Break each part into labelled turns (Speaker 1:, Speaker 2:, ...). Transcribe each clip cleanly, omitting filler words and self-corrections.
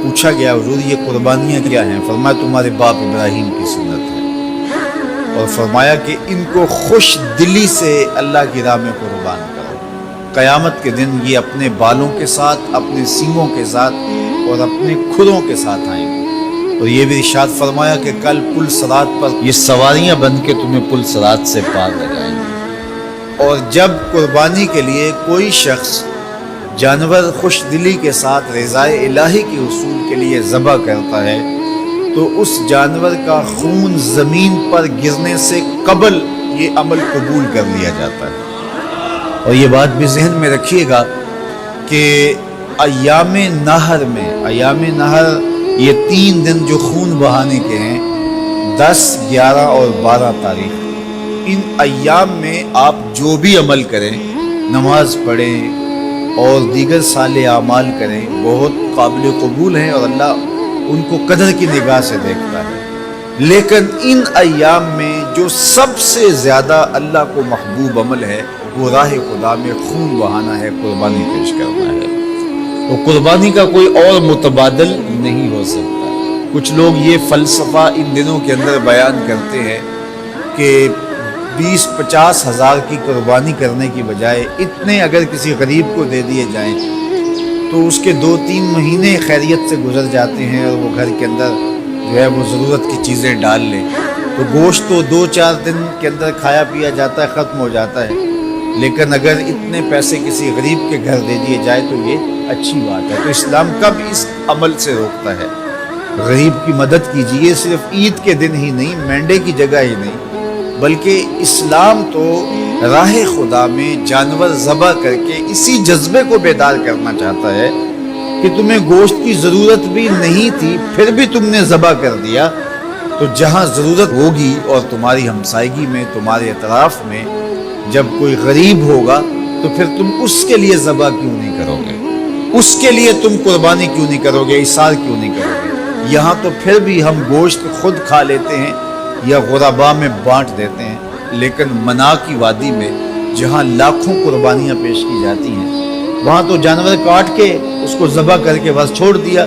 Speaker 1: پوچھا گیا حضور یہ قربانیاں کیا ہیں؟ فرمایا تمہارے باپ ابراہیم کی سنت ہے، اور فرمایا کہ ان کو خوش دلی سے اللہ کی راہ میں قربان کرو، قیامت کے دن یہ اپنے بالوں کے ساتھ، اپنے سینگوں کے ساتھ اور اپنے کھروں کے ساتھ آئیں گے۔ اور یہ بھی ارشاد فرمایا کہ کل پل صراط پر یہ سواریاں بن کے تمہیں پل صراط سے پار لگائیں گے۔ اور جب قربانی کے لیے کوئی شخص جانور خوش دلی کے ساتھ رضائے الہی کے حصول کے لیے ذبح کرتا ہے تو اس جانور کا خون زمین پر گرنے سے قبل یہ عمل قبول کر لیا جاتا ہے۔ اور یہ بات بھی ذہن میں رکھیے گا کہ ایام نہر یہ 3 دن جو خون بہانے کے ہیں، 10، 11 اور 12 تاریخ، ان ایام میں آپ جو بھی عمل کریں، نماز پڑھیں اور دیگر صالح اعمال کریں، بہت قابل قبول ہیں اور اللہ ان کو قدر کی نگاہ سے دیکھتا ہے۔ لیکن ان ایام میں جو سب سے زیادہ اللہ کو محبوب عمل ہے وہ راہ خدا میں خون بہانا ہے، قربانی پیش کرنا ہے۔ تو قربانی کا کوئی اور متبادل نہیں ہو سکتا۔ کچھ لوگ یہ فلسفہ ان دنوں کے اندر بیان کرتے ہیں کہ 20-50 ہزار کی قربانی کرنے کی بجائے اتنے اگر کسی غریب کو دے دیے جائیں تو اس کے 2-3 مہینے خیریت سے گزر جاتے ہیں اور وہ گھر کے اندر جو ہے وہ ضرورت کی چیزیں ڈال لیں، تو گوشت تو 2-4 دن کے اندر کھایا پیا جاتا ہے، ختم ہو جاتا ہے۔ لیکن اگر اتنے پیسے کسی غریب کے گھر دے دیے جائے تو یہ اچھی بات ہے۔ تو اسلام کب اس عمل سے روکتا ہے؟ غریب کی مدد کیجیے، صرف عید کے دن ہی نہیں، مینڈے کی جگہ ہی نہیں، بلکہ اسلام تو راہ خدا میں جانور ذبح کر کے اسی جذبے کو بیدار کرنا چاہتا ہے کہ تمہیں گوشت کی ضرورت بھی نہیں تھی پھر بھی تم نے ذبح کر دیا، تو جہاں ضرورت ہوگی اور تمہاری ہمسائیگی میں، تمہارے اطراف میں جب کوئی غریب ہوگا تو پھر تم اس کے لیے ذبح کیوں نہیں کرو گے؟ اس کے لیے تم قربانی کیوں نہیں کرو گے؟ اِثار کیوں نہیں کرو گے؟ یہاں تو پھر بھی ہم گوشت خود کھا لیتے ہیں یا غرباء میں بانٹ دیتے ہیں، لیکن منا کی وادی میں جہاں لاکھوں قربانیاں پیش کی جاتی ہیں وہاں تو جانور کاٹ کے اس کو ذبح کر کے بس چھوڑ دیا،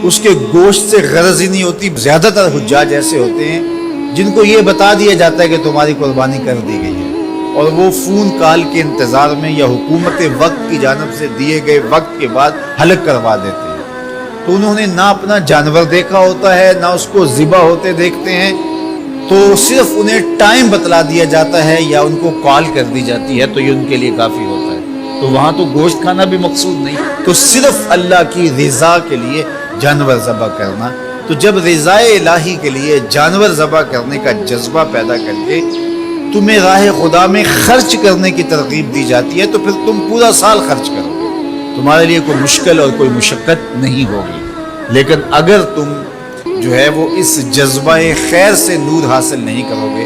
Speaker 1: اس کے گوشت سے غرض ہی نہیں ہوتی۔ زیادہ تر حجاج ایسے ہوتے ہیں جن کو یہ بتا دیا جاتا ہے کہ تمہاری قربانی کر دی گئی ہے، اور وہ فون کال کے انتظار میں یا حکومت وقت کی جانب سے دیے گئے وقت کے بعد حلق کروا دیتے ہیں۔ تو انہوں نے نہ اپنا جانور دیکھا ہوتا ہے، نہ اس کو ذبح ہوتے دیکھتے ہیں، تو صرف انہیں ٹائم بتلا دیا جاتا ہے یا ان کو کال کر دی جاتی ہے تو یہ ان کے لیے کافی ہوتا ہے۔ تو وہاں تو گوشت کھانا بھی مقصود نہیں، تو صرف اللہ کی رضا کے لیے جانور ذبح کرنا۔ تو جب رضائے الہی کے لیے جانور ذبح کرنے کا جذبہ پیدا کر کے تمہیں راہ خدا میں خرچ کرنے کی ترغیب دی جاتی ہے تو پھر تم پورا سال خرچ کرو گے، تمہارے لیے کوئی مشکل اور کوئی مشقت نہیں ہوگی۔ لیکن اگر تم جو ہے وہ اس جذبہ خیر سے نور حاصل نہیں کرو گے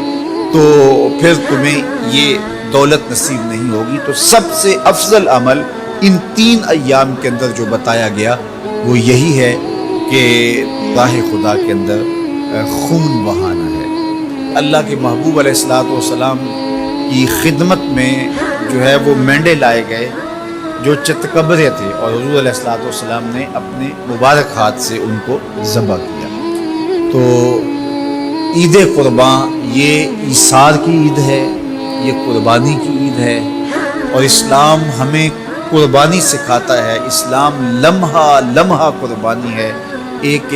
Speaker 1: تو پھر تمہیں یہ دولت نصیب نہیں ہوگی۔ تو سب سے افضل عمل ان 3 ایام کے اندر جو بتایا گیا وہ یہی ہے کہ راہ خدا کے اندر خون بہانا ہے۔ اللہ کے محبوب علیہ الصلوۃ والسلام کی خدمت میں جو ہے وہ مینڈے لائے گئے جو چتکبرے تھے، اور حضور علیہ الصلوۃ والسلام نے اپنے مبارک ہاتھ سے ان کو ذبح کیا۔ تو عید قرباں یہ ایثار کی عید ہے، یہ قربانی کی عید ہے، اور اسلام ہمیں قربانی سکھاتا ہے۔ اسلام لمحہ لمحہ قربانی ہے، ایک